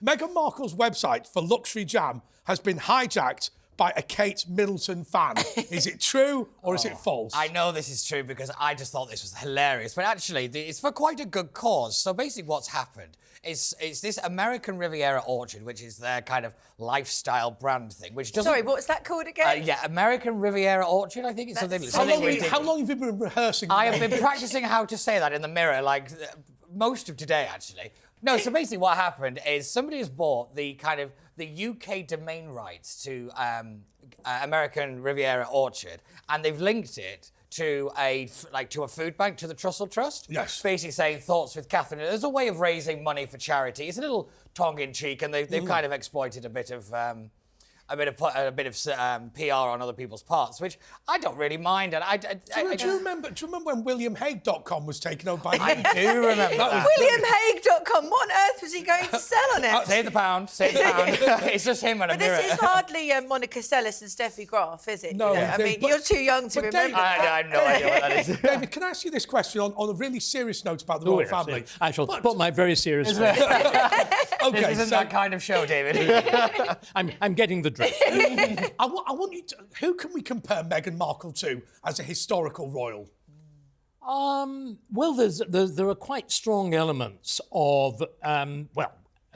Meghan Markle's website for luxury jam has been hijacked by a Kate Middleton fan. Is it true or is it false? I know this is true because I just thought this was hilarious, but actually it's for quite a good cause. So basically what's happened is it's this American Riviera Orchard, which is their kind of lifestyle brand thing, which doesn't... Sorry, what's that called again? Yeah, American Riviera Orchard, I think it's something ridiculous. How long have you been rehearsing? I have been practicing how to say that in the mirror, like most of today, actually. No, so basically what happened is somebody has bought the UK domain rights to American Riviera Orchard, and they've linked it to a food bank, to the Trussell Trust. Yes. Basically saying thoughts with Catherine. There's a way of raising money for charity. It's a little tongue-in-cheek, and they've kind of exploited a bit of PR on other people's parts, which I don't really mind. And do you remember when WilliamHague.com was taken over by... I do remember that. WilliamHague.com, what on earth was he going to sell on it? Save the pound. It's just him and a mirror. But this is hardly Monica Seles and Steffi Graf, is it? No. I mean, you're too young to remember. David, I have no idea what that is. David, can I ask you this question on a really serious note about the royal family? Yes. I shall put my very serious face. Okay, this isn't that kind of show, David. I'm getting the drift. I want you to... Who can we compare Meghan Markle to as a historical royal? Well, there are quite strong elements of, a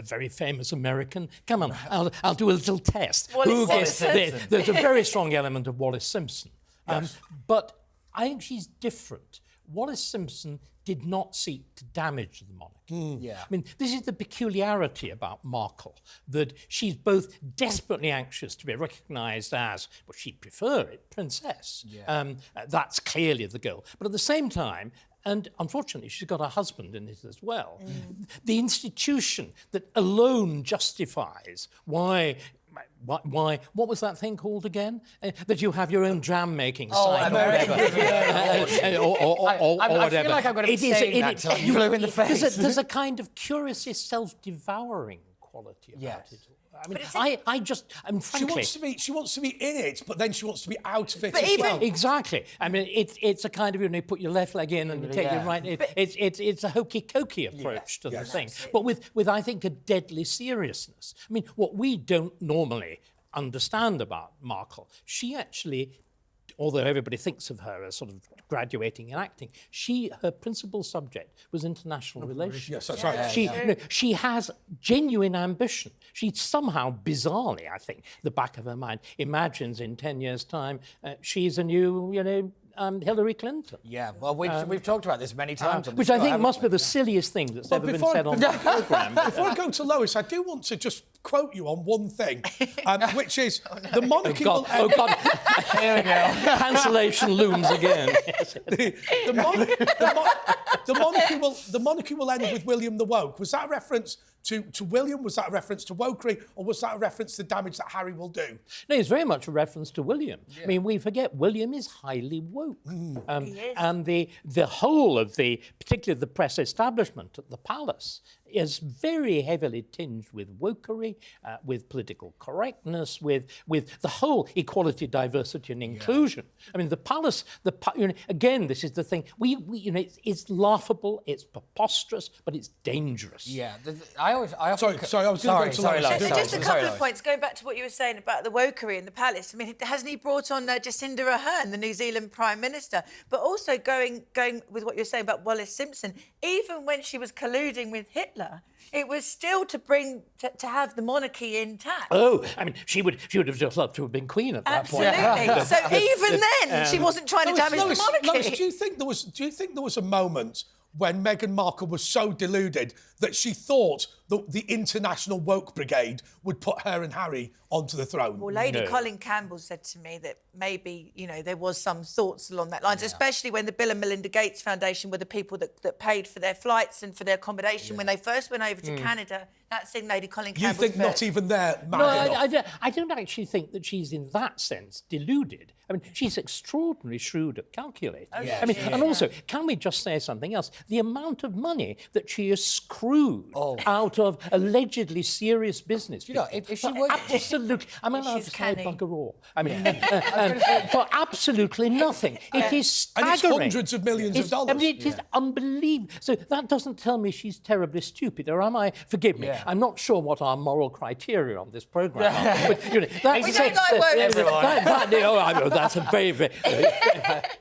very famous American. Come on, I'll do a little test. Wallace Simpson. There's a very strong element of Wallace Simpson. Yes. But I think she's different. Wallace Simpson did not seek to damage the monarchy. Yeah. I mean, this is the peculiarity about Markle, that she's both desperately anxious to be recognised as, well, she'd prefer it, princess. Yeah. That's clearly the goal. But at the same time, and unfortunately, she's got a husband in it as well. The institution that alone justifies why, what was that thing called again? That you have your own jam-making site or whatever. I feel like I'm going to be saying that till you blew in the face. There's a kind of curiously self-devouring quality about it. I mean, frankly... She wants to be in it, but then she wants to be out of it as well. Exactly. I mean, it's a kind of, you put your left leg in and you take your right... It's a hokey-cokey approach to the thing, but with, I think, a deadly seriousness. I mean, what we don't normally understand about Markle, she actually... Although everybody thinks of her as sort of graduating in acting, her principal subject was international relations. Yes, that's right. She has genuine ambition. She somehow, bizarrely, I think, the back of her mind, imagines in 10 years' time she's a new, Hillary Clinton. Yeah, well, we've talked about this many times. Which I think must be the silliest thing that's ever been said on the programme. Before I go to Lois, I do want to just quote you on one thing, which is the monarchy will... Oh, God. Here we go. Cancellation looms again. The monarchy will end with William the Woke. Was that a reference to William? Was that a reference to wokery? Or was that a reference to the damage that Harry will do? No, it's very much a reference to William. Yeah. I mean, we forget William is highly woke. And the whole of particularly the press establishment at the palace is very heavily tinged with wokery, with political correctness, with the whole equality, diversity and inclusion. I mean, the palace, again, this is the thing. It's laughable, it's preposterous, but it's dangerous. Yeah. Sorry, I was going to go to Lois. So just a couple of points, going back to what you were saying about the wokery in the palace. I mean, hasn't he brought on Jacinda Ardern, the New Zealand Prime Minister? But also going with what you're saying about Wallace Simpson, even when she was colluding with Hitler, it was still to have the monarchy intact. Oh, I mean, she would have just loved to have been queen at that point. Absolutely. So even then, she wasn't trying to damage the monarchy. Lois, do you think there was a moment when Meghan Markle was so deluded that she thought that the international woke brigade would put her and Harry onto the throne? Well, Lady Colin Campbell said to me that maybe, there was some thoughts along that lines, especially when the Bill and Melinda Gates Foundation were the people that paid for their flights and for their accommodation when they first went over to Canada. That's in Lady Colin Campbell's You think not even there? No, I don't actually think that she's in that sense deluded. I mean, she's extraordinarily shrewd at calculating. yeah, I mean, she and also, can we just say something else? The amount of money that she has screwed out of allegedly serious business. You know, if she for was... absolutely, I'm allowed She's to say canny. bugger all. I mean, for absolutely nothing. It is And staggering. it's hundreds of millions of dollars. I mean, it is unbelievable. So that doesn't tell me she's terribly stupid, or am I? Forgive me. Yeah. I'm not sure what our moral criteria on this programme are. But, you know, that We don't like woke everyone. that's a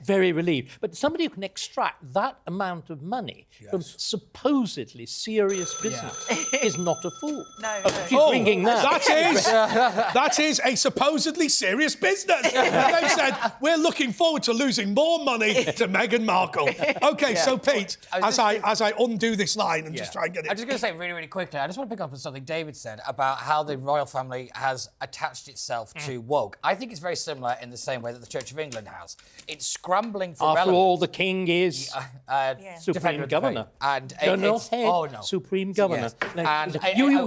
very relieved. But somebody who can extract that amount of money from supposedly serious business is not a fool. No, She's ringing now. That is a supposedly serious business. And they've said, we're looking forward to losing more money to Meghan Markle. OK, so Pete, as I undo this line and just try and get it... I'm just going to say really, really quickly, I just want to pick up on something David said about how the royal family has attached itself to woke. I think it's very similar in the same way that the Church of England has. It's scrambling for After relevance. all, the king is Defender supreme of the governor. faith. And General it's... head, Oh, no. supreme governor. Yes. Now, And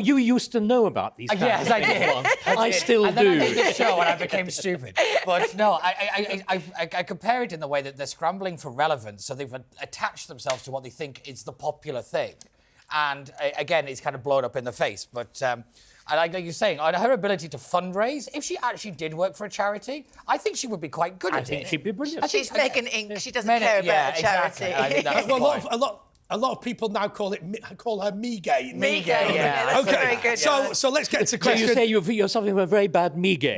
you used to know about these kinds Yes, of I things. did. I still and then do. I made this show and I became stupid. But no, I compare it in the way that they're scrambling for relevance, so they've attached themselves to what they think is the popular thing. And again, it's kind of blown up in the face. But I like you're saying, on her ability to fundraise, if she actually did work for a charity, I think she would be quite good I at think it. she'd be brilliant. She's Meghan Inc. She doesn't Meghan- care about yeah, a charity. exactly. I think that's the Well, point. a lot of people now call her me-gay. Me-gay, yeah. that's Okay, very good. so let's get to So you question. say you're something of a very bad me-gay.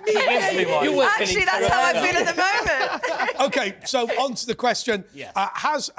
You work in Actually, that's how I feel at the moment. Okay, so on to the question. Yes. Has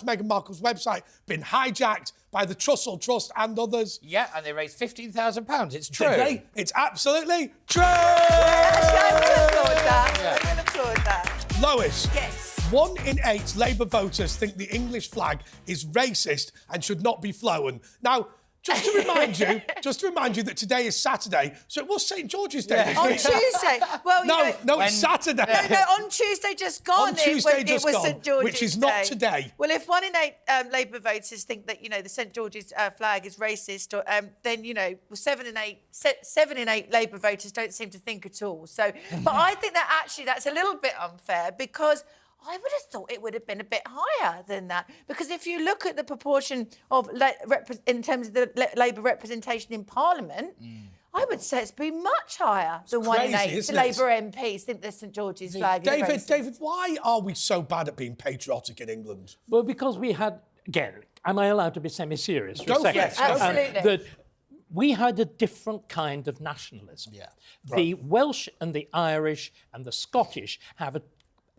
Meghan Markle's website been hijacked by the Trussell Trust and others? Yeah, and they raised £15,000. It's true. Did they? It's absolutely true! Actually, I will applaud that. I will applaud that. Lois. Yes. 1 in 8 Labour voters think the English flag is racist and should not be flown. Now, just to remind you that today is Saturday, so it was St George's Day this On week. Tuesday. Well, No, it's Saturday. No, on Tuesday just gone. On Tuesday just it was gone, St George's which is not Day. today. Well, if 1 in 8 Labour voters think that the St George's flag is racist, or, then 7 in 8 Labour voters don't seem to think at all. So, but I think that actually that's a little bit unfair because I would have thought it would have been a bit higher than that. Because if you look at the proportion of, in terms of the Labour representation in Parliament, I would say it's been much higher than 1 in 8 isn't it? Labour MPs think the St George's flag is racist. David, why are we so bad at being patriotic in England? Well, because we had, again, am I allowed to be semi-serious for Go a for second? it. Absolutely. That we had a different kind of nationalism. Yeah. The Welsh and the Irish and the Scottish have a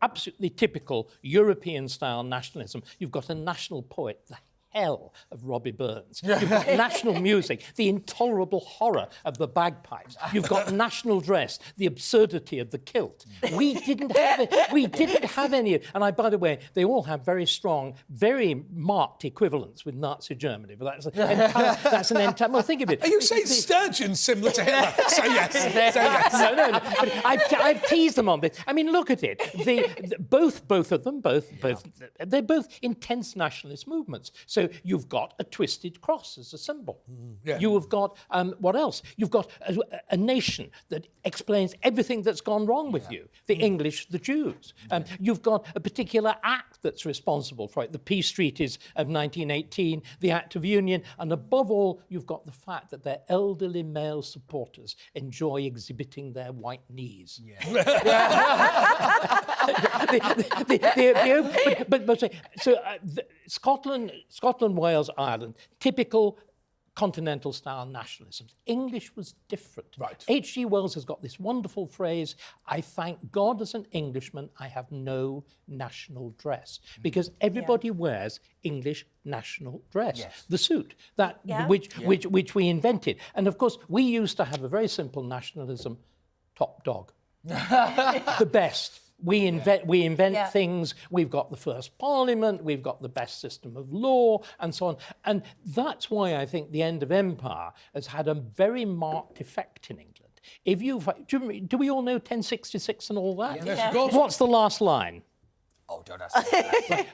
absolutely typical European-style nationalism. You've got a national poet, the hell of Robbie Burns. You've got national music, the intolerable horror of the bagpipes. You've got national dress, the absurdity of the kilt. We didn't have it. We didn't have any. And by the way, they all have very strong, very marked equivalents with Nazi Germany. But that's an entire. Well, think of it. Are you saying Sturgeon's similar to Hitler? Say yes. Say yes. No. But I've teased them on this. I mean, look at it. Both of them, they're both intense nationalist movements. So you've got a twisted cross as a symbol. Yeah. You have got, what else? You've got a nation that explains everything that's gone wrong with you. The English, the Jews. You've got a particular act that's responsible for it. The Peace Treaties of 1918, the Act of Union, and above all, you've got the fact that their elderly male supporters enjoy exhibiting their white knees. Scotland, Wales, Ireland, typical continental-style nationalism. English was different. Right. H.G. Wells has got this wonderful phrase, I thank God as an Englishman I have no national dress, because everybody wears English national dress, the suit, which we invented. And of course, we used to have a very simple nationalism, top dog, the best. We invent things. We've got the first parliament. We've got the best system of law, and so on. And that's why I think the end of empire has had a very marked effect in England. If do we all know 1066 and all that? Yes, of course. What's the last line? Oh, don't ask me that.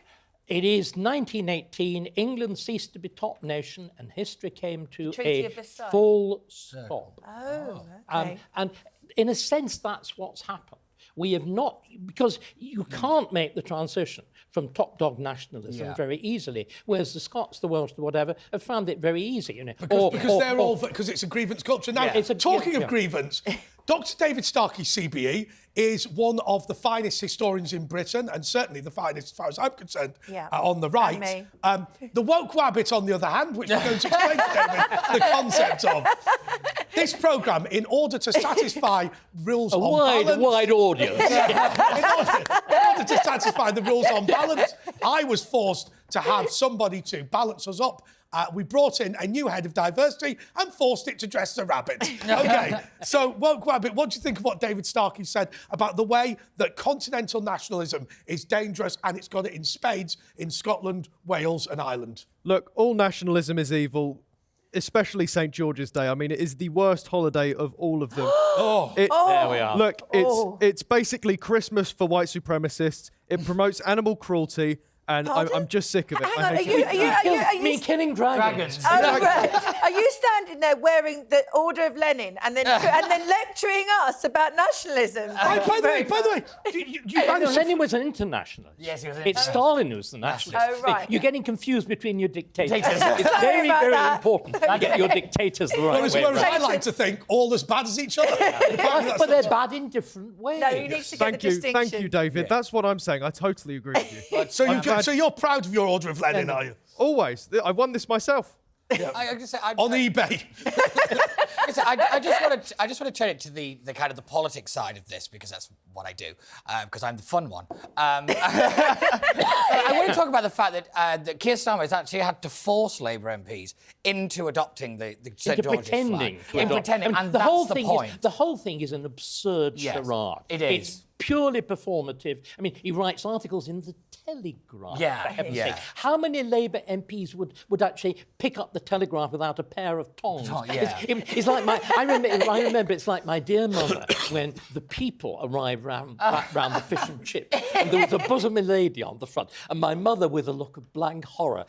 It is 1918. England ceased to be top nation, and history came to Treaty a of Versailles. full stop. Oh, okay. And in a sense, that's what's happened. We have not, because you can't make the transition from top dog nationalism very easily, whereas the Scots, the Welsh, the whatever, have found it very easy. You know, because it's a grievance culture. Now, talking of grievance, Dr. David Starkey CBE is one of the finest historians in Britain, and certainly the finest, as far as I'm concerned, on the right. The woke rabbit, on the other hand, which we're going to explain to David the concept of. This programme, in order to satisfy rules on balance... A wide audience. in order to satisfy the rules on balance, I was forced to have somebody to balance us up. We brought in a new head of diversity and forced it to dress the rabbit. OK, so, woke rabbit, what do you think of what David Starkey said about the way that continental nationalism is dangerous and it's got it in spades in Scotland, Wales and Ireland? Look, all nationalism is evil, especially St. George's Day. I mean, it is the worst holiday of all of them. There we are. Look, it's basically Christmas for white supremacists. It promotes animal cruelty. And I'm just sick of it. Hang on, are you killing dragons. Oh, right. Are you standing there wearing the Order of Lenin and then lecturing us about nationalism? By the way, Lenin was an internationalist. Yes, he was an It's Stalin who's the nationalist. Oh, right. You're getting confused between your dictators. It's Sorry very, about very that. important to get your dictators the right way. Whereas I like to think all as bad as each other. But they're bad in different ways. No, you need to get the distinction. Thank you, David. That's what I'm saying. I totally agree with you. So you're proud of your Order of Lenin, are you? Always. I won this myself. I just say, On eBay. I just want to turn it to the kind of the politics side of this, because that's what I do, because I'm the fun one. I want to talk about the fact that Keir Starmer has actually had to force Labour MPs into adopting the St. George's flag. And that's the point. The whole thing is an absurd charade. It is. It's purely performative. I mean, he writes articles in the Telegraph, for heaven's sake. How many Labour MPs would actually pick up the Telegraph without a pair of tongs? It's like I remember it's like my dear mother when the People arrived round the fish and chips, and there was a bosomy lady on the front, and my mother with a look of blank horror.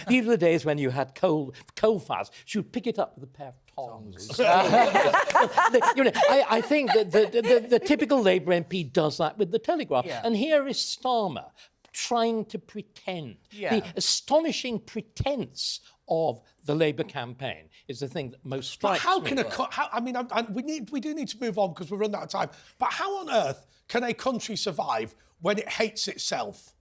These were the days when you had coal fires. She would pick it up with a pair of tongs. I think that the typical Labour MP does that with the Telegraph. And here is Starmer trying to pretend. The astonishing pretence of the Labour campaign is the thing that most strikes me. We do need to move on because we're running out of time. But how on earth can a country survive when it hates itself?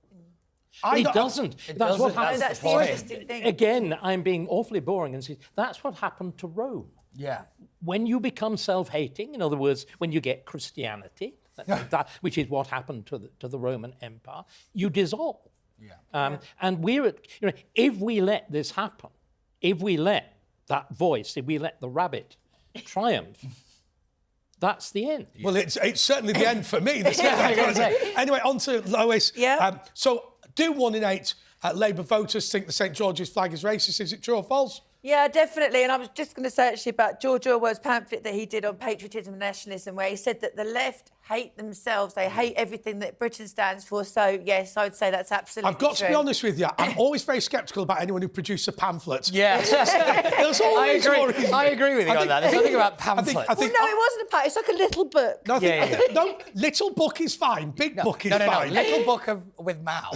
It doesn't. That's what happens. That's the interesting thing. Again, I'm being awfully boring and say that's what happened to Rome. Yeah. When you become self-hating, in other words, when you get Christianity, which is what happened to the Roman Empire, you dissolve. And we're if we let this happen, if we let that voice, if we let the rabbit triumph, that's the end. Well, it's certainly the end for me. Anyway, on to Lois. So, do 1 in 8 Labour voters think the St. George's flag is racist? Is it true or false? Yeah, definitely. And I was just going to say actually about George Orwell's pamphlet that he did on patriotism and nationalism, where he said that the left hate themselves. They hate everything that Britain stands for. So, yes, I would say that's absolutely I've got true. to be honest with you. I'm always very sceptical about anyone who produces a pamphlet. Yeah. There's always I agree with you on that. There's something about pamphlets. Well, no, it wasn't a pamphlet. It's like a little book. No, no, little book is fine. Big book is fine. No. Little book with Mao.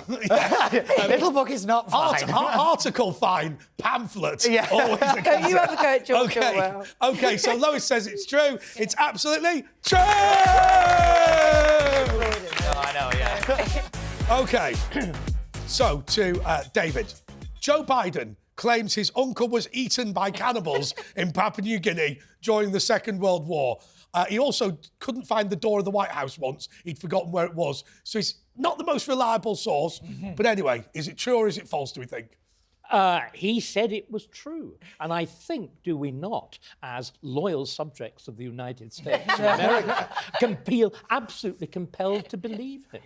Little book is not fine. Article fine. Pamphlet. Always a So you have a go at George Orwell. OK, so Lois says it's true. It's absolutely true! I know, yeah. OK, so to David. Joe Biden claims his uncle was eaten by cannibals in Papua New Guinea during the Second World War. He also couldn't find the door of the White House once. He'd forgotten where it was. So he's not the most reliable source. But anyway, is it true or is it false, do we think? He said it was true. And I think, do we not, as loyal subjects of the United States of America, feel absolutely compelled to believe him?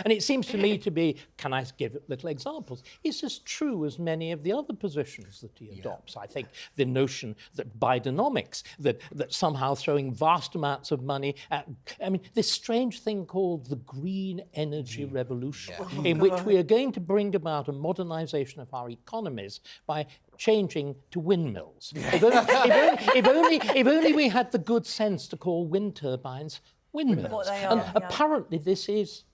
And it seems to me to be, can I give little examples? It's as true as many of the other positions that he adopts. I think the notion that Bidenomics, that somehow throwing vast amounts of money at, this strange thing called the green energy revolution, in which we are going to bring about a modernization of our economy economies by changing to windmills. If only we had the good sense to call wind turbines windmills. What they And are, yeah. apparently this is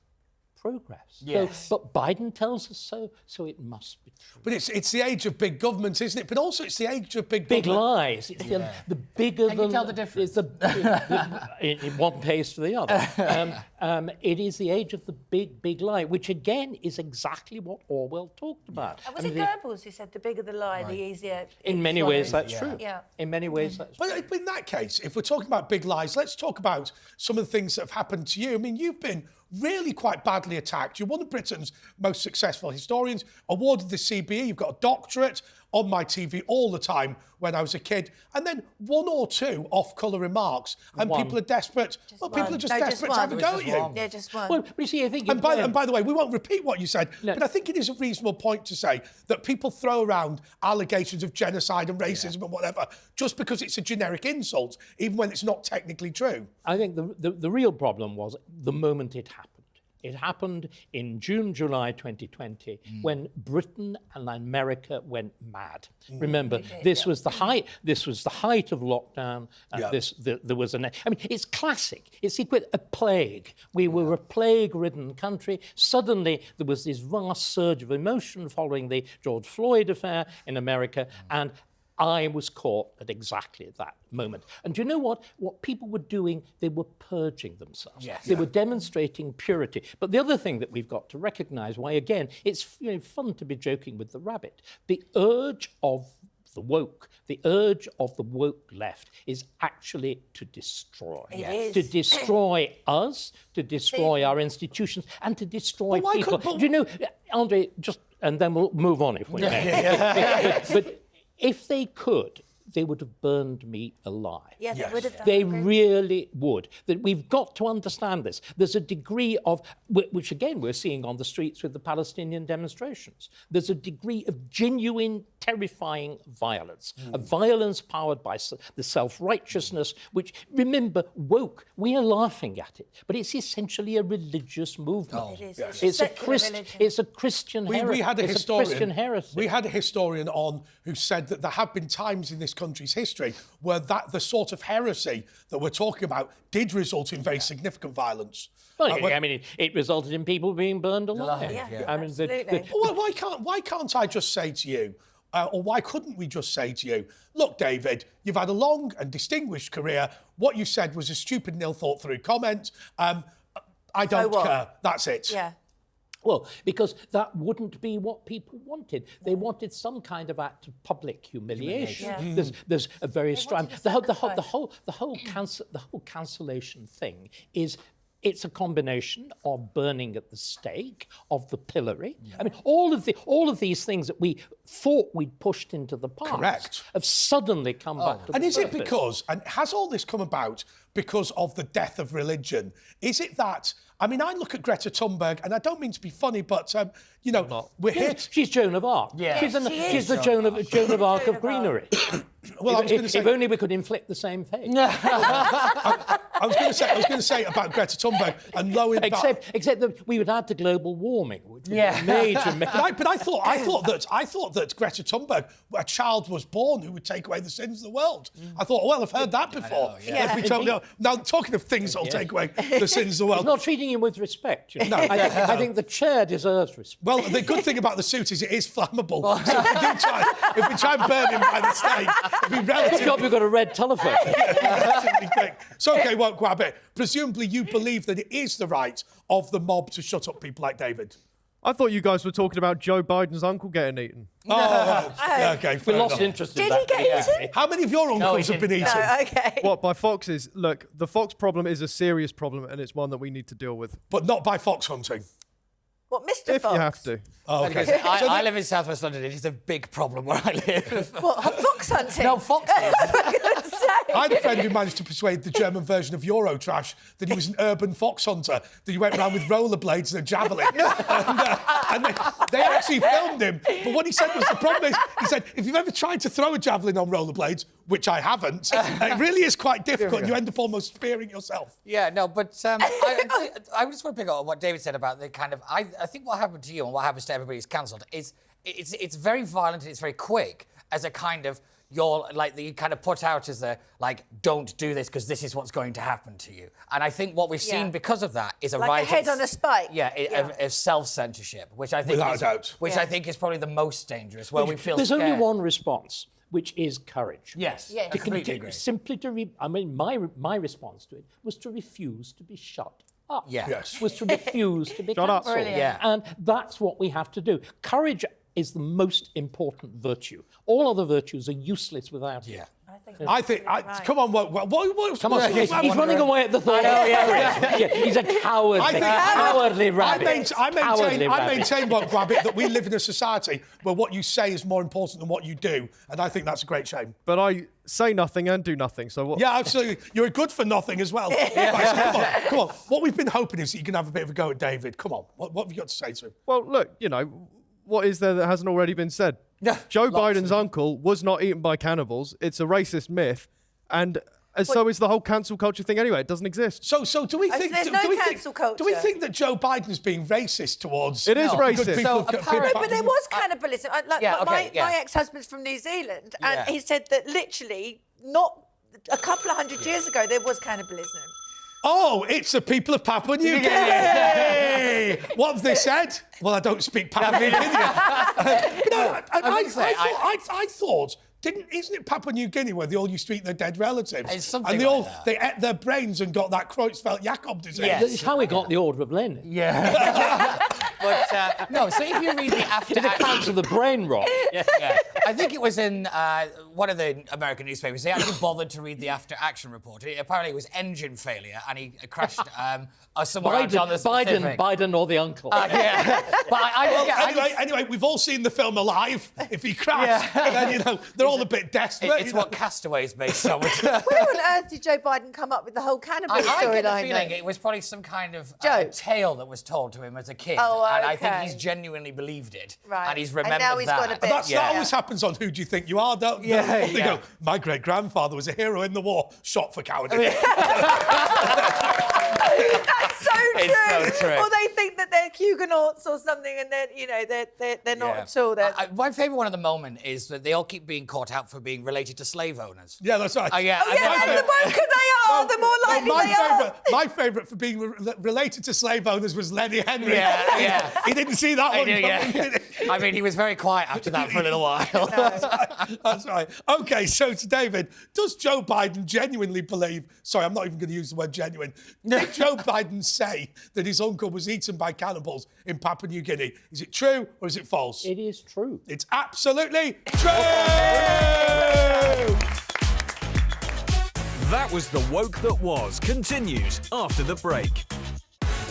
progress. Yes. But Biden tells us so it must be true. But it's the age of big government, isn't it? But also it's the age of big Big government. lies. It's the bigger Can you tell the difference? One pays for the other. It is the age of the big lie, which again is exactly what Orwell talked about. And was I it mean, Goebbels who said the bigger the lie, the easier? in it's many swallowed? ways, that's true. Yeah. In many ways, that's true. But in that case, if we're talking about big lies, let's talk about some of the things that have happened to you. I mean, you've been really quite badly attacked. You're one of Britain's most successful historians, awarded the CBE, you've got a doctorate, on my TV all the time when I was a kid, and then one or two off-colour remarks, and people are desperate. People are just desperate to have a go at you. Yeah, just one. Well, but you see, I think... And by the way, we won't repeat what you said, but I think it is a reasonable point to say that people throw around allegations of genocide and racism and whatever just because it's a generic insult, even when it's not technically true. I think the real problem was the moment it happened. It happened in June, July 2020, when Britain and America went mad. Remember, this was the height. This was the height of lockdown. There was I mean, it's classic. It's equal a plague. We were a plague-ridden country. Suddenly, there was this vast surge of emotion following the George Floyd affair in America, and I was caught at exactly that moment. And do you know what? What people were doing, they were purging themselves. Yes. They were demonstrating purity. But the other thing that we've got to recognise, why again, it's fun to be joking with the rabbit. The urge of the woke, the urge of the woke left is actually to destroy. It is. To destroy us, to destroy our institutions, and to destroy people. Do you know, Andre, just, and then we'll move on if we may. But if they could, they would have burned me alive. Yeah, they would have done. They really would. That we've got to understand this. There's a degree of, which again we're seeing on the streets with the Palestinian demonstrations. There's a degree of genuine, terrifying violence. A violence powered by the self-righteousness, which, remember, woke, we are laughing at it, but it's essentially a religious movement. It is. It's It's a a secular religion. It's a Christian heresy. We had a historian. Christian heresy. We had a historian on who said that there have been times in this country's history where the sort of heresy that we're talking about did result in very significant violence. Well, I mean, it resulted in people being burned alive. Yeah, I mean, absolutely. Well, why can't I just say to you, or why couldn't we just say to you, look, David, you've had a long and distinguished career. What you said was a stupid and ill-thought-through comment. I don't care. That's it. Yeah. Well, because that wouldn't be what people wanted. They wanted some kind of act of public humiliation. Yeah. There's a very strong. wanted a The sacrifice. whole cancellation thing is. It's a combination of burning at the stake, of the pillory. I mean, all of these things that we thought we'd pushed into the past Correct. have suddenly come back to the And is it surface. because, and has all this come about because of the death of religion? Is it that, I mean, I look at Greta Thunberg, and I don't mean to be funny, but, we're here. She's Joan of Arc. Yeah. She's She is. the Joan of Arc of greenery. Well, I was going to say, If only we could inflict the same fate. I was going to say about Greta Thunberg and lowering Except that we would add to glal warming, which would be a major. But I thought that Greta Thunberg, a child was born who would take away the sins of the world. I thought, well, I've heard that before. Let's be totally honest. Now, talking of things that'll take away the sins of the world. He's not treating him with respect. You know? No. I think the chair deserves respect. Well, the good thing about the suit is it is flammable. So if we try and burn him by mistake, it'll be Good relatively job you've got a red telephone. relatively quick. So, okay, won't grab it. Presumably, you believe that it is the right of the mob to shut up people like David. I thought you guys were talking about Joe Biden's uncle getting eaten. Oh, okay. We fair lost enough. interest in Did that. he get eaten? How many of your uncles have been eaten? No, okay. What, by foxes? Look, the fox problem is a serious problem, and it's one that we need to deal with. But not by fox hunting. What, Mr. If Fox? you have to. Oh, okay. I live in South West London. It is a big problem where I live. What, fox hunting? No, foxes. I was going to say. I had a friend who managed to persuade the German version of Eurotrash that he was an urban fox hunter, that he went around with rollerblades and a javelin. and they actually filmed him. But what he said was, the problem is, he said, if you've ever tried to throw a javelin on rollerblades, which I haven't, it really is quite difficult. And you end up almost spearing yourself. Yeah, no, but I just want to pick up on what David said about the kind of... I think what happened to you and what happens to everybody who's cancelled is it's very violent and it's very quick as a kind of you kind of put out as a don't do this because this is what's going to happen to you. And I think what we've seen because of that is a like rise a head on a spike. of self-censorship, which I think I think is probably the most dangerous, where we feel There's scared. only one response, which is courage. Yes, Yes. I completely agree. Simply my response to it was to refuse to be shut up. Yeah. Yes. Was to refuse to be Shut up. cancelled. Brilliant. Yeah. And that's what we have to do. Courage is the most important virtue. All other virtues are useless without it. Yeah. I think. Come on, Come on, he's running away at the thought. Yeah, he's a coward. Cowardly rabbit. I maintain, Rabbit, that we live in a society where what you say is more important than what you do, and I think that's a great shame. But I say nothing and do nothing. So what? Yeah, absolutely. You're good for nothing as well. Right, so come on. What we've been hoping is that you can have a bit of a go at David. Come on. What have you got to say to him? Well, look, what is there that hasn't already been said? Joe Biden's uncle was not eaten by cannibals. It's a racist myth, and so is the whole cancel culture thing. Anyway, it doesn't exist. So do we think? there's no cancel culture. Do we think that Joe Biden's being racist towards? It is racist. Good So people, apparently- But there was cannibalism. My ex-husband's from New Zealand, and he said that literally not a couple of hundred years ago there was cannibalism. Oh, it's the people of Papua New Guinea. What have they said? Well, I don't speak Papua New Guinea. I thought, isn't it Papua New Guinea where they all used to eat their dead relatives? It's something and that. they ate their brains and got that Creutzfeldt-Jakob disease. Yes. It's how we got the Order of Lenin. Yeah. But no, so if you read the after Did it cancel the brain rot? yeah. I think it was in one of the American newspapers. They actually bothered to read the after-action report. Apparently, it was engine failure, and he crashed somewhere out on the Pacific. Biden or the uncle. Yeah, but Anyway, we've all seen the film Alive. If he crashed, then they're all a bit desperate. it's what Castaway is based on. Where on earth did Joe Biden come up with the whole cannibal I get the storyline? feeling it was probably some kind of Joke. tale that was told to him as a kid, Oh, and I think okay. he's genuinely believed it, Right. and he's And remembered now he's that. got a bit- That always happens on Who Do You Think You Are, don't they? They go, my great-grandfather was a hero in the war, shot for cowardice. That's so true. It's so true. Or they think that they're Huguenots or something, and they're not at all. My favourite one at the moment is that they all keep being caught out for being related to slave owners. Yeah, that's right. The woker they are, the more likely they are. My favourite for being related to slave owners was Lenny Henry. Yeah. He didn't see that one coming, did he? I mean, he was very quiet after that for a little while. That's right. Okay, so to David, does Joe Biden genuinely believe... Sorry, I'm not even going to use the word genuine. Did Joe Biden say that his uncle was eaten by cannibals in Papua New Guinea? Is it true or is it false? It is true. It's absolutely true! That was The Woke That Was continues after the break.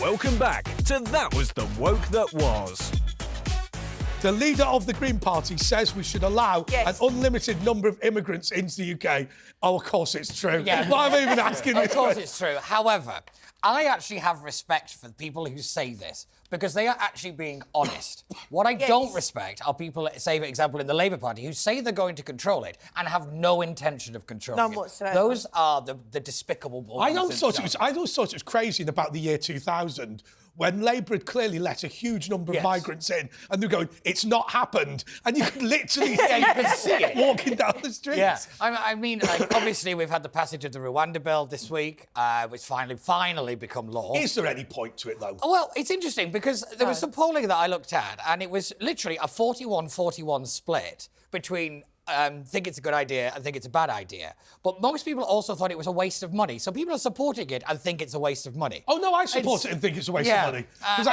Welcome back to That Was The Woke That Was. The leader of the Green Party says we should allow an unlimited number of immigrants into the UK. Oh, of course it's true. Yeah. Why am I even asking this? Of course it's true. However, I actually have respect for the people who say this because they are actually being honest. What I don't respect are people, say, for example, in the Labour Party, who say they're going to control it and have no intention of controlling None it. whatsoever. Those are the despicable ones. I always thought it was crazy in about the year 2000 when Labour had clearly let a huge number of migrants in, and they're going, "It's not happened," and you could literally see it walking down the streets. Yeah, I mean, obviously we've had the passage of the Rwanda bill this week, which finally become law. Is there any point to it though? Well, it's interesting because there was some polling that I looked at, and it was literally a 41-41 split between think it's a good idea and think it's a bad idea. But most people also thought it was a waste of money. So people are supporting it and think it's a waste of money. Oh no, I support it and think it's a waste of money because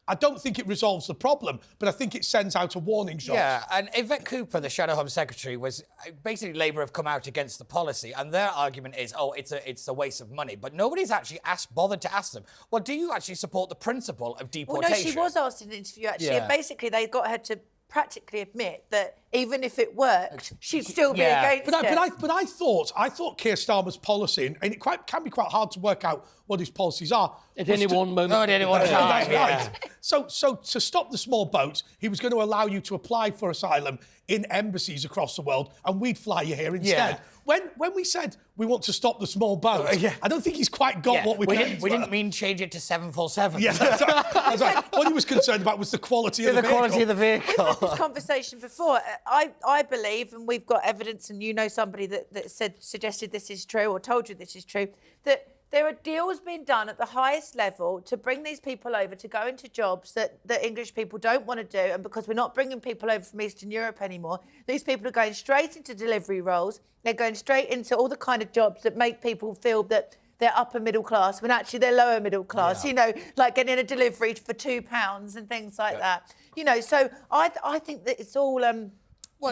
I don't think it resolves the problem, but I think it sends out a warning shot. Yeah, and Yvette Cooper, the Shadow Home Secretary, was basically Labour have come out against the policy, and their argument is, it's a waste of money. But nobody's actually bothered to ask them, well, do you actually support the principle of deportation? Well, no, she was asked in an interview actually, and basically they got her to practically admit that even if it worked, she'd still be against it. But I thought Keir Starmer's policy, and it can be quite hard to work out what his policies are. At any one moment. At any one time, Right. So to stop the small boats, he was going to allow you to apply for asylum in embassies across the world, and we'd fly you here instead. When we said we want to stop the small boats, I don't think he's quite got what we didn't mean change it to 747. Yeah, that's right. What he was concerned about was the quality of the vehicle. quality of the vehicle. We've had this conversation before. I believe, and we've got evidence, and you know somebody that suggested this is true or told you this is true, that there are deals being done at the highest level to bring these people over to go into jobs that English people don't want to do. And because we're not bringing people over from Eastern Europe anymore, these people are going straight into delivery roles. They're going straight into all the kind of jobs that make people feel that they're upper middle class when actually they're lower middle class, you know, like getting a delivery for £2 and things like that. You know, so I think that it's all... you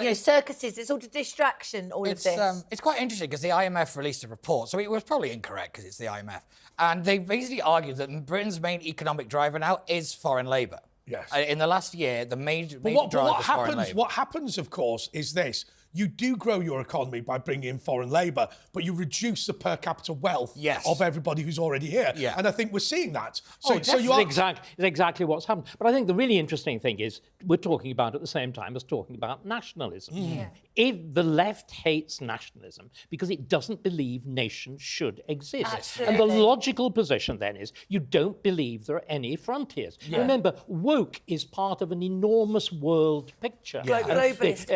know, circuses, it's all a distraction, all of this. It's quite interesting because the IMF released a report, so it was probably incorrect because it's the IMF. And they basically argued that Britain's main economic driver now is foreign labour. Yes. In the last year, the major driver is foreign labour. What happens, of course, is this. You do grow your economy by bringing in foreign labour, but you reduce the per capita wealth of everybody who's already here. Yeah. And I think we're seeing that. It's exactly what's happened. But I think the really interesting thing is we're talking about at the same time as talking about nationalism. If the left hates nationalism because it doesn't believe nations should exist. Absolutely. And the logical position then is you don't believe there are any frontiers. Remember, woke is part of an enormous world picture. Globalist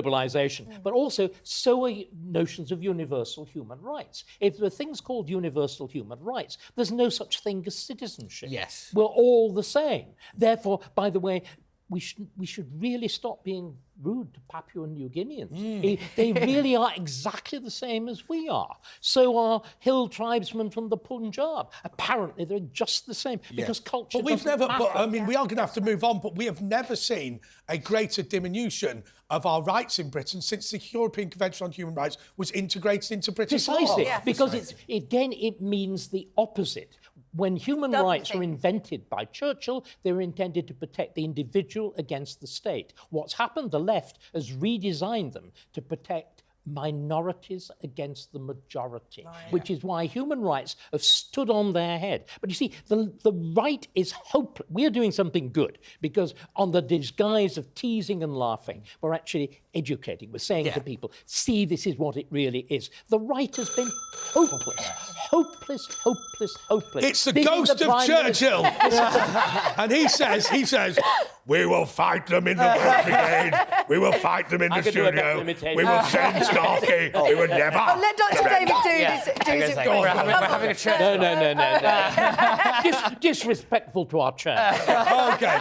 Globalization. But also, so are notions of universal human rights. If there are things called universal human rights, there's no such thing as citizenship. Yes. We're all the same. Therefore, by the way, we should really stop being rude to Papua New Guineans. They really are exactly the same as we are. So are hill tribesmen from the Punjab. Apparently, they're just the same because culture. But we've doesn't never. matter. But I mean, we are going to have to move on. But we have never seen a greater diminution of our rights in Britain since the European Convention on Human Rights was integrated into British law. Precisely, because it means the opposite. When human rights were invented by Churchill, they were intended to protect the individual against the state. What's happened, the left has redesigned them to protect minorities against the majority, which is why human rights have stood on their head. But you see, the right is hopeless. We're doing something good because on the disguise of teasing and laughing, we're actually educating. We're saying to people, see, this is what it really is. The right has been hopeless. Hopeless, hopeless, hopeless. It's the ghost of Churchill. And he says, we will fight them in the brigade. We will fight them in the studio. We will send Starkey. We will never. Oh, let Dr. David do his We're having a chat. No. Disrespectful to our chair. Okay.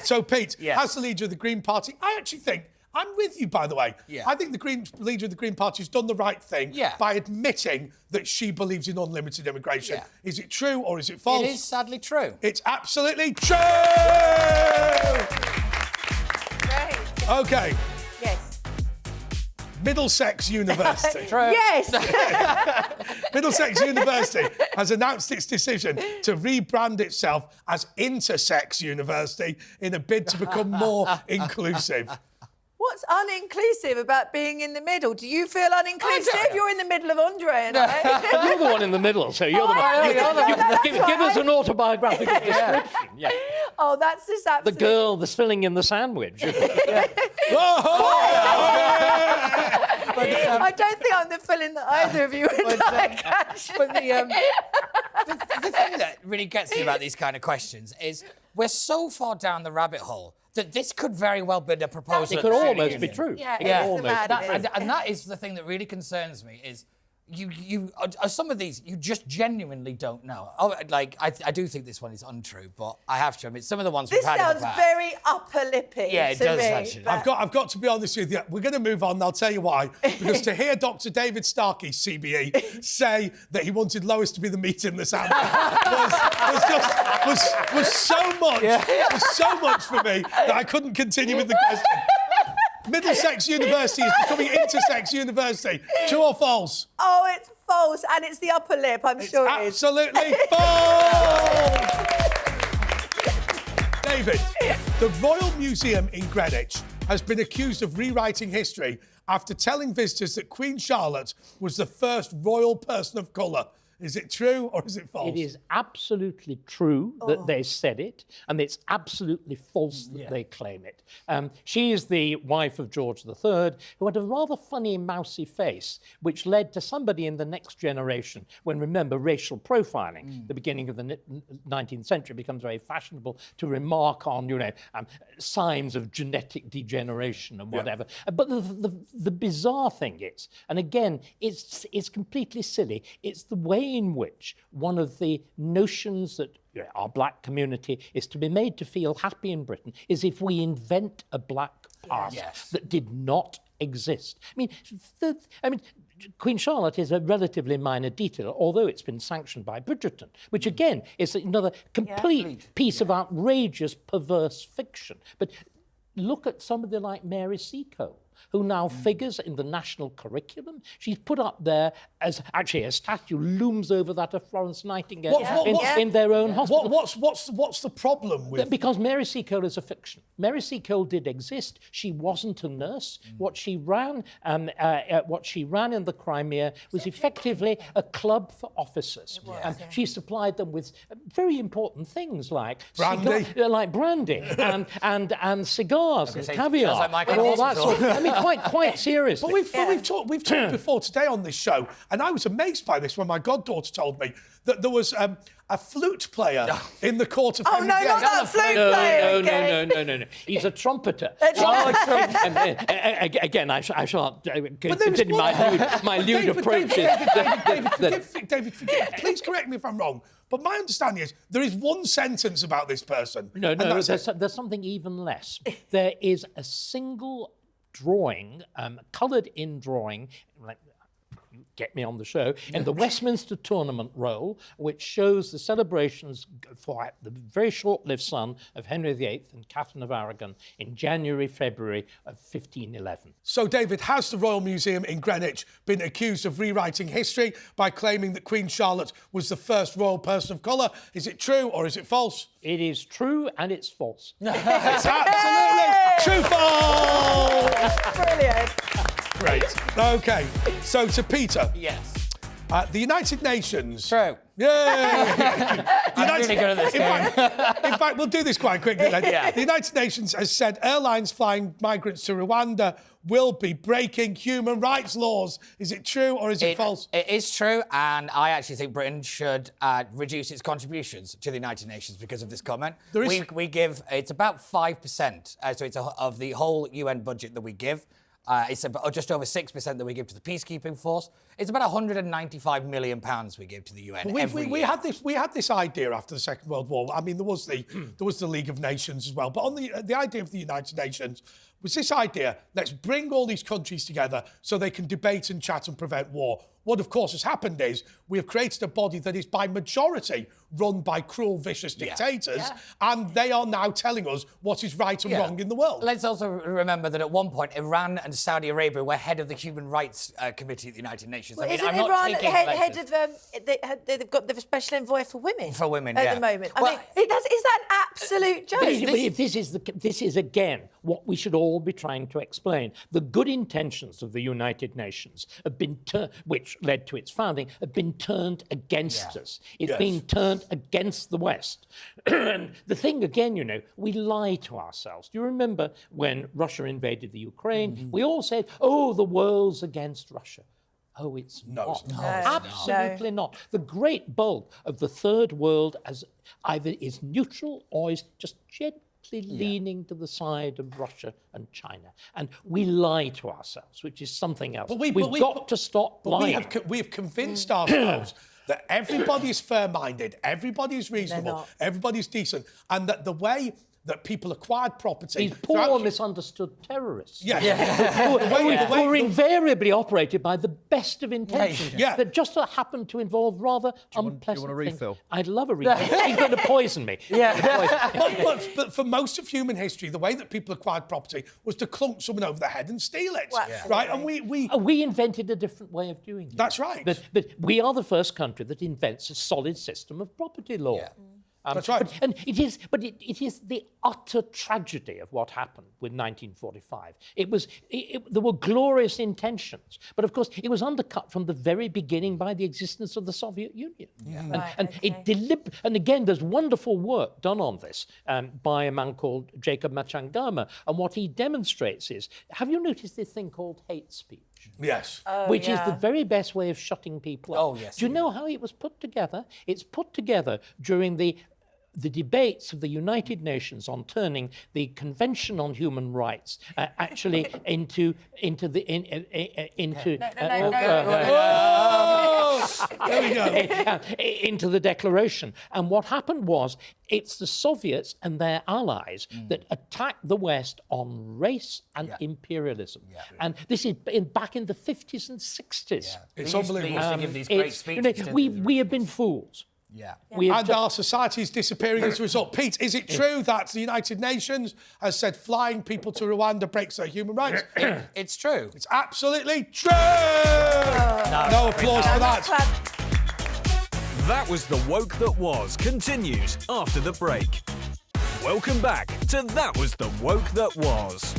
So Pete, as the leader of the Green Party, I actually think I'm with you, by the way. I think the leader of the Green Party has done the right thing by admitting that she believes in unlimited immigration. Is it true or is it false? It is sadly true. It's absolutely true! Great. Okay. Yes. Middlesex University. Yes. Middlesex University has announced its decision to rebrand itself as Intersex University in a bid to become more inclusive. What's uninclusive about being in the middle? Do you feel uninclusive? You're in the middle of Andre and I. You're the one in the middle, so you're the one. Give us an autobiographical description. Yeah. Oh, that's just absolutely... The girl that's filling in the sandwich. I don't think I'm the filling that either of you would like, actually. But the thing that really gets me about these kind of questions is we're so far down the rabbit hole that this could very well be a proposal. It could almost be true. And that is the thing that really concerns me is you some of these you just genuinely don't know. I do think this one is untrue, but I have to admit some of the ones we've had in the past. This sounds very upper lippy. Yeah, it does actually. I've got to be honest with you. We're going to move on. And I'll tell you why. Because to hear Dr. David Starkey CBE say that he wanted Lois to be the meat in the sandwich was so much for me that I couldn't continue with the question. Middlesex University is becoming Intersex University. True or false? Oh, it's false, and it's the upper lip, I'm sure it is. Absolutely false! David. The Royal Museum in Greenwich has been accused of rewriting history after telling visitors that Queen Charlotte was the first royal person of colour. Is it true or is it false? It is absolutely true that they said it, and it's absolutely false that they claim it. She is the wife of George III, who had a rather funny, mousy face, which led to somebody in the next generation, when, remember, racial profiling, the beginning of the 19th century, becomes very fashionable to remark on, signs of genetic degeneration and whatever. But the bizarre thing is, and again, it's completely silly, it's the way in which one of the notions that our black community is to be made to feel happy in Britain is if we invent a black past that did not exist. I mean, Queen Charlotte is a relatively minor detail, although it's been sanctioned by Bridgerton, which again is another complete piece of outrageous, perverse fiction. But look at somebody like Mary Seacole, who now figures in the national curriculum. She's put up there as actually a statue looms over that of Florence Nightingale in their own hospital. What's the problem with? Because Mary Seacole is a fiction. Mary Seacole did exist. She wasn't a nurse. What she ran in the Crimea was effectively a club for officers. She supplied them with very important things like brandy, and cigars and caviar and all that sort of. Quite seriously. But we've talked before today on this show, and I was amazed by this when my goddaughter told me that there was a flute player in the court of Henry VIII. Not that flute player. No. He's a trumpeter. Again, I shan't continue my lewd approach. David, please correct me if I'm wrong, but my understanding is there is one sentence about this person. No, there's something even less. There is a single drawing, coloured-in drawing, get me on the show, in the Westminster Tournament Roll, which shows the celebrations for the very short-lived son of Henry VIII and Catherine of Aragon in January, February of 1511. So, David, has the Royal Museum in Greenwich been accused of rewriting history by claiming that Queen Charlotte was the first royal person of colour? Is it true or is it false? It is true and it's false. It's absolutely truthful! Brilliant. Great. OK, so to Peter. Yes. The United Nations. True. Yay! I'm really good at this game. In fact, we'll do this quite quickly then. Yeah. The United Nations has said airlines flying migrants to Rwanda will be breaking human rights laws. Is it true or is it false? It is true, and I actually think Britain should reduce its contributions to the United Nations because of this comment. We give, it's about 5%, so it's of the whole UN budget that we give. It's about just over 6% that we give to the peacekeeping force. It's about £195 million we give to the UN every year. We had this idea after the Second World War. I mean, there was the League of Nations as well. But on the idea of the United Nations was this idea: let's bring all these countries together so they can debate and chat and prevent war. What, of course, has happened is we have created a body that is by majority run by cruel, vicious dictators, and they are now telling us what is right and wrong in the world. Let's also remember that at one point, Iran and Saudi Arabia were head of the Human Rights Committee at the United Nations. Well, isn't Iran head of they've got the special envoy for women? For women, at the moment. I mean, is that an absolute joke? This is again what we should all be trying to explain. The good intentions of the United Nations have been which led to its founding, have been turned against us. It's been turned against the West. And the thing again, we lie to ourselves. Do you remember when Russia invaded the Ukraine? We all said, oh, the world's against Russia. Oh, it's not. No. Absolutely not. The great bulk of the third world either is neutral or is just gently leaning to the side of Russia and China. And we lie to ourselves, which is something else. We've got to stop lying. We have convinced ourselves that everybody is fair-minded, everybody is reasonable, everybody is decent, and that the way that people acquired property... These poor misunderstood terrorists. Yes. Who were invariably operated by the best of intentions that just happened to involve rather unpleasant Do you want a refill? things. I'd love a refill. He's going to poison me. But for most of human history, the way that people acquired property was to clunk someone over the head and steal it. Right? And we invented a different way of doing it. That's right. But we are the first country that invents a solid system of property law. That's right. And it is the utter tragedy of what happened with 1945. There were glorious intentions, but of course it was undercut from the very beginning by the existence of the Soviet Union. And again, there's wonderful work done on this by a man called Jacob Machangama, and what he demonstrates is, have you noticed this thing called hate speech? Yes. Which is the very best way of shutting people up. Oh, yes. Do you know how it was put together? It's put together during the debates of the United Nations on turning the Convention on Human Rights into the declaration. And what happened was, it's the Soviets and their allies that attacked the West on race and imperialism. And this is back in the 50s and 60s. It's unbelievable. They used to give these great speeches. We have been fools. And our society is disappearing as a result. Pete, is it true that the United Nations has said flying people to Rwanda breaks their human rights? It's true. It's absolutely true! No applause for that. That was The Woke That Was continues after the break. Welcome back to That Was The Woke That Was.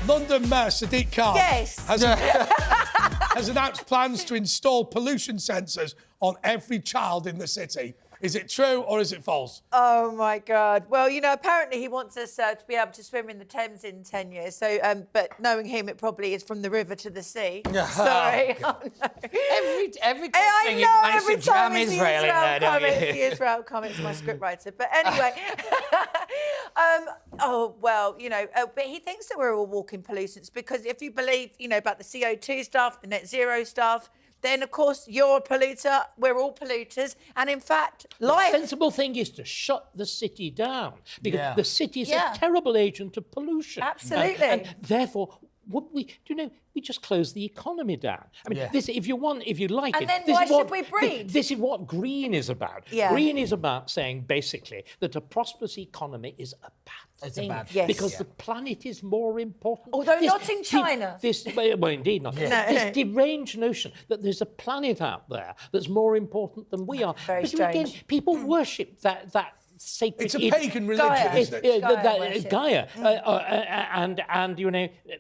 London Mayor Sadiq Khan Yes. has announced plans to install pollution sensors on every child in the city. Is it true or is it false? Oh my God. Well, apparently he wants us to be able to swim in the Thames in 10 years. So, but knowing him, it probably is from the river to the sea. Sorry. Oh, no. Every I thing know, you manage every to jam time it's the Israel in there, don't comments, you? the Israel comments, my scriptwriter. But anyway, but he thinks that we're all walking pollutants because if you believe, about the CO2 stuff, the net zero stuff, then, of course, you're a polluter, we're all polluters, and in fact, life... The sensible thing is to shut the city down, because the city is a terrible agent of pollution. Absolutely. And therefore, we just close the economy down. I mean, this, if you like and it... then this why is what, should we breed? This is what green is about. Yeah. Green is about saying, basically, that a prosperous economy is a bad thing. Because the planet is more important. Although not in China. Well, indeed not. This deranged notion that there's a planet out there that's more important than we are. Very but strange. again, people worship that sacred... It's a pagan religion, isn't it? Gaia. And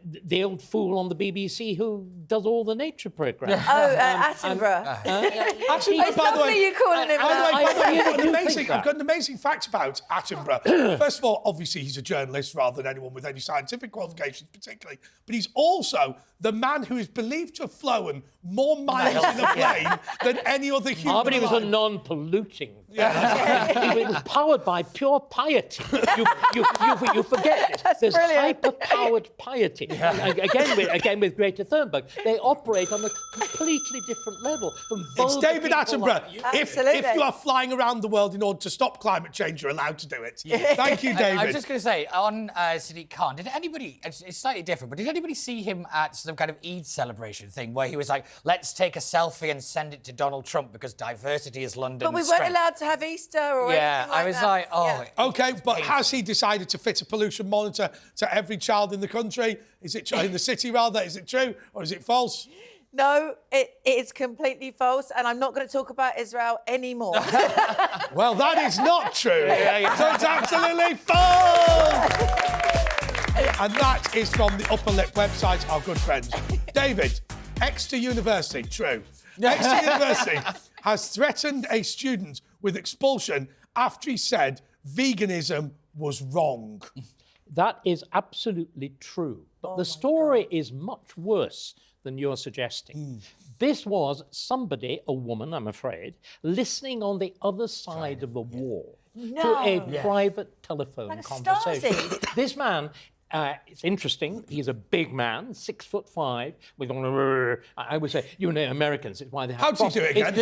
the old fool on the BBC who does all the nature programmes. Attenborough. Attenborough, by the way... you calling him that. I've got an amazing fact about Attenborough. First of all, obviously, he's a journalist rather than anyone with any scientific qualifications particularly, but he's also the man who is believed to have flown more miles in a plane than any other human but he was a alive. non-polluting. It was powered by pure piety. You forget this. There's hyper-powered piety. Again with Greta Thunberg, they operate on a completely different level from It's David Attenborough. If Absolutely. you are flying around the world in order to stop climate change, you're allowed to do it. Thank you, David. I was just going to say, on Sadiq Khan, did anybody, it's slightly different, but did anybody see him at some kind of Eid celebration thing where he was like, let's take a selfie and send it to Donald Trump because diversity is London's But we weren't strength. allowed to have Easter or anything like I was that. like, OK, but has he decided to fit a pollution monitor to every child in the country? Is it in the city, rather? Is it true or is it false? No, it is completely false, and I'm not going to talk about Israel anymore. Well, that is not true. So it's absolutely false! And that is from the Upper Lip website, our good friends. David, Exeter University, true. Exeter University has threatened a student with expulsion after he said veganism was wrong. That is absolutely true. But the story is much worse than you're suggesting. This was somebody, a woman, I'm afraid, listening on the other side of the wall to a private telephone Like a conversation. Stasi. This man, it's interesting, he's a big man, 6'5", with I would say, Americans, it's why they have... How'd you do it again?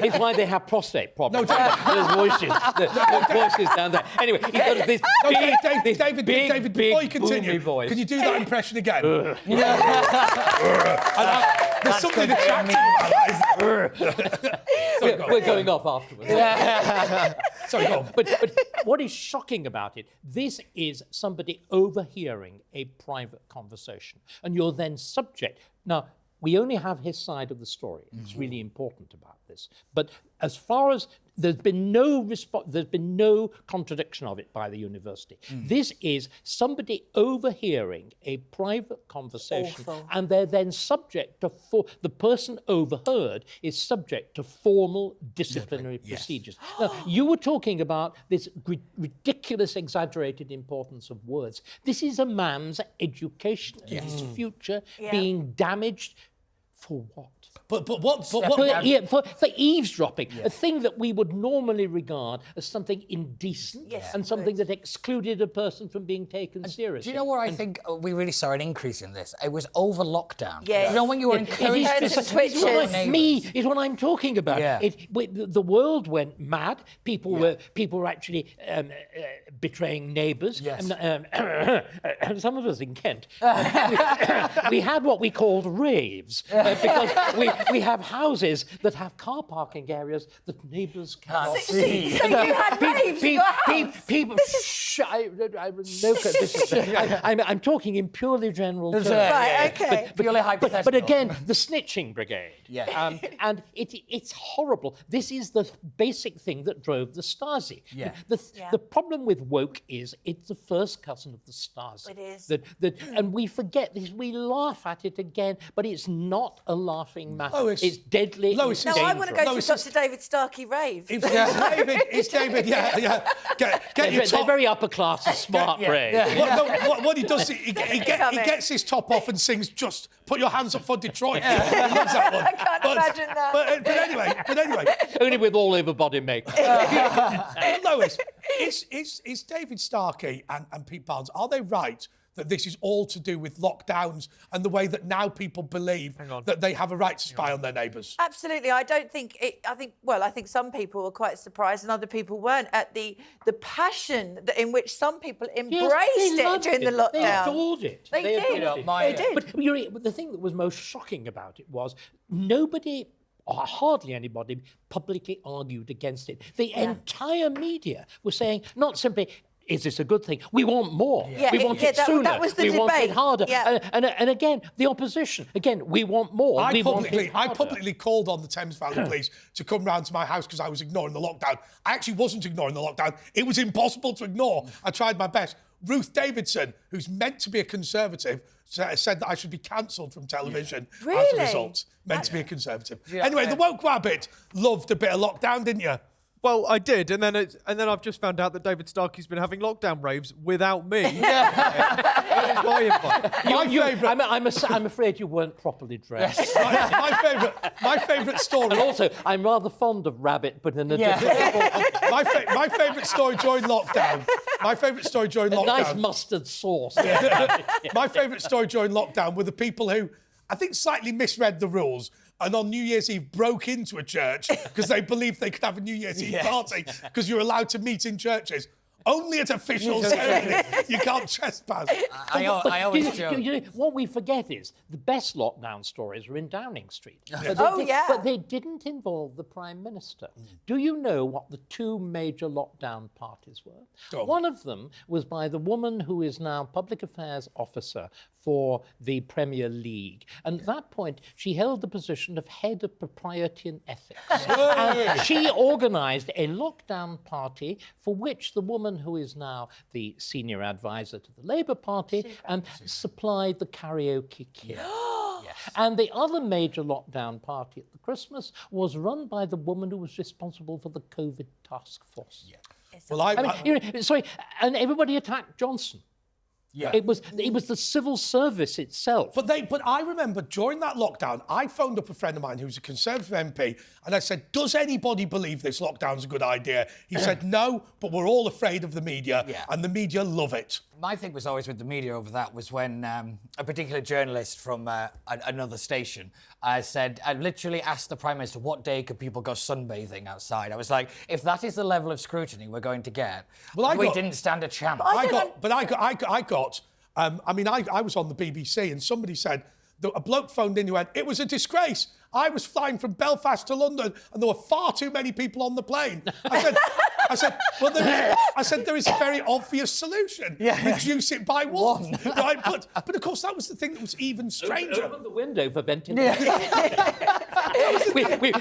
It's why they have prostate problems. No, There's voices. There's voices down there. Anyway, he got this David, before you continue, voice. can you do that impression again? There's something attractive about that. We're going off afterwards. Sorry, go on. But what is shocking about it, this is somebody overhearing a private conversation, and you're then subject. Now, we only have his side of the story. It's really important about this. But as far as there's been no contradiction of it by the university. This is somebody overhearing a private conversation, and they're then subject to the person overheard is subject to formal disciplinary procedures. Now, you were talking about this ridiculous, exaggerated importance of words. This is a man's education and his future being damaged for what? For eavesdropping, a thing that we would normally regard as something indecent and something that excluded a person from being taken seriously. Do you know where I think we really saw an increase in this? It was over lockdown. Yeah. You know, when you were encouraged is what I'm talking about. Yeah. The world went mad. People were actually betraying neighbours. Yes. And some of us in Kent, we had what we called raves because we have houses that have car parking areas that neighbours cannot see. So you had raves in your house? People, I'm talking in purely general terms. Right, okay. Purely hypothetical. But again, the snitching brigade. Yeah. And it's horrible. This is the basic thing that drove the Stasi. Yeah. The problem with woke is it's the first cousin of the Stasi. It is. And we forget this. We laugh at it again, but it's not a laughing matter. Lois, it's deadly. Lois, No, I want to go Lois, to Dr. David Starkey rave. It's David, yeah. Get your They're top. very upper class and smart brave. What he does, he gets his top off and sings "Just Put Your Hands Up for Detroit." He loves that one. I can't imagine that. But anyway. Only with all over body makeup. Lois, is David Starkey and Pete Barnes, are they right that this is all to do with lockdowns and the way that now people believe that they have a right to spy on their neighbours? Absolutely. I don't think it. I think some people were quite surprised and other people weren't at the passion in which some people embraced it during the lockdown. They adored it. They did. They did. But the thing that was most shocking about it was nobody, or hardly anybody, publicly argued against it. The entire media was saying not simply, is this a good thing? We want more. We want it sooner. That was the we want debate. it harder. Yeah. And again, the opposition. Again, we want more. I want it harder. publicly called on the Thames Valley Police to come round to my house because I was ignoring the lockdown. I actually wasn't ignoring the lockdown. It was impossible to ignore. I tried my best. Ruth Davidson, who's meant to be a Conservative, said that I should be cancelled from television as a Really? result. Meant to be a Conservative. Anyway, the woke rabbit loved a bit of lockdown, didn't you? Well, I did, and then I've just found out that David Starkey's been having lockdown raves without me. My invite. I'm afraid you weren't properly dressed. My favourite story. And also, I'm rather fond of rabbit, but in a different form. My favourite story during lockdown. Nice mustard sauce. My favourite story during lockdown were the people who, I think, slightly misread the rules and on New Year's Eve broke into a church because they believed they could have a New Year's Eve party because you're allowed to meet in churches. Only at official ceremony. You can't trespass. I always joke. What we forget is the best lockdown stories are in Downing Street. But they didn't involve the Prime Minister. Do you know what the two major lockdown parties were? One of them was by the woman who is now Public Affairs Officer for the Premier League. And at that point, she held the position of Head of Propriety and Ethics. And she organised a lockdown party for which the woman who is now the senior advisor to the Labour Party supplied the karaoke kit. And the other major lockdown party at the Christmas was run by the woman who was responsible for the COVID task force. Well, and everybody attacked Johnson. It was the civil service itself. But I remember during that lockdown, I phoned up a friend of mine who's a Conservative MP, and I said, "Does anybody believe this lockdown's a good idea?" He said, "No, but we're all afraid of the media, and the media love it." My thing was always with the media over that was when a particular journalist from another station said, I literally asked the Prime Minister what day could people go sunbathing outside. I was like, if that is the level of scrutiny we're going to get, we didn't stand a chance. I was on the BBC and somebody said, a bloke phoned in who went, "It was a disgrace. I was flying from Belfast to London and there were far too many people on the plane." I said, there is a very obvious solution. Reduce it by one. Right? But of course, that was the thing that was even stranger. Open the window for ventilation.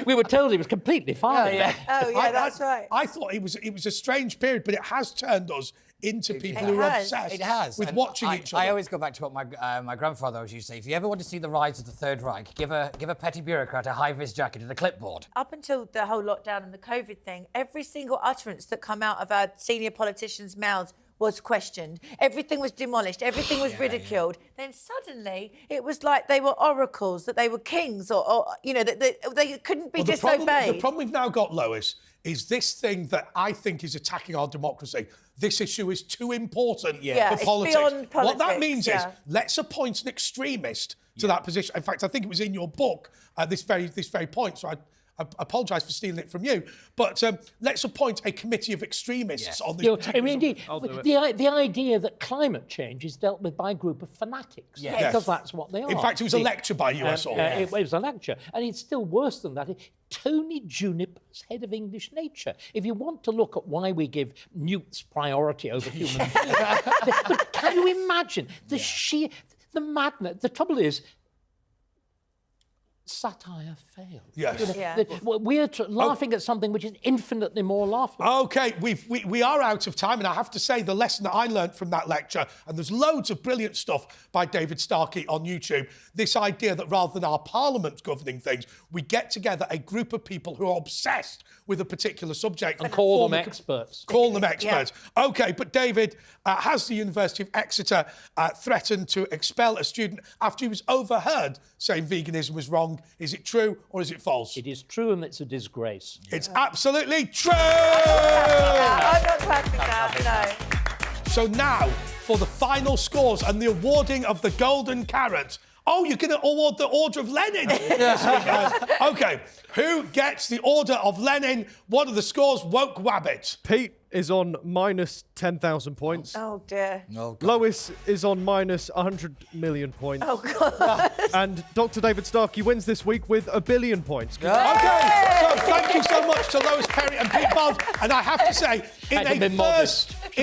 we were told he was completely fine. That's right. I thought it was a strange period, but it has turned us into people who are obsessed with watching each other. I always go back to what my grandfather always used to say. If you ever want to see the rise of the Third Reich, give a petty bureaucrat a high-vis jacket and a clipboard. Up until the whole lockdown and the COVID thing, every single utterance that come out of our senior politicians' mouths was questioned. Everything was demolished. Everything was ridiculed. Then suddenly it was like they were oracles, that they were kings, or that they couldn't be disobeyed. The problem we've now got, Lois, is this thing that I think is attacking our democracy. This issue is too important for politics. Beyond politics. What that means is, let's appoint an extremist to that position. In fact, I think it was in your book at this very point, so I apologise for stealing it from you, but let's appoint a committee of extremists on this. Indeed, the idea that climate change is dealt with by a group of fanatics, because that's what they are. In fact, it was a lecture by you, I saw. It was a lecture, and it's still worse than that. Tony Juniper's head of English nature. If you want to look at why we give newts priority over human beings, but can you imagine the madness? The trouble is, satire fails. Yes. We're laughing at something which is infinitely more laughable. OK, we are out of time, and I have to say the lesson that I learned from that lecture, and there's loads of brilliant stuff by David Starkey on YouTube, this idea that rather than our parliament governing things, we get together a group of people who are obsessed with a particular subject. And call them experts. Call them experts. OK, but David, has the University of Exeter threatened to expel a student after he was overheard saying veganism was wrong? Is it true or is it false? It is true, and it's a disgrace. It's absolutely true! I'm not clapping that, no. So now, for the final scores and the awarding of the Golden Carrot. Oh, you're going to award the Order of Lenin? OK, who gets the Order of Lenin? What are the scores? Woke Wabbit. Pete is on minus 10,000 points. Oh, dear. Oh, God. Lois is on minus 100 million points. Oh, God. And Dr. David Starkey wins this week with 1 billion points. OK, so thank you so much to Lois Perry and Pete Bond. And I have to say, in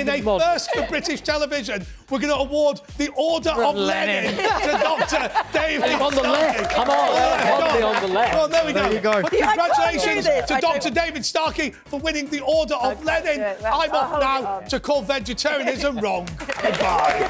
a first for British television, we're going to award the Order of Lenin to Dr. David On the left, come on. On the left. Well, there we go. There you go. But congratulations I can't do to this. Dr. David Starkey for winning the Order of Lenin. I'm off now to call vegetarianism wrong. Goodbye.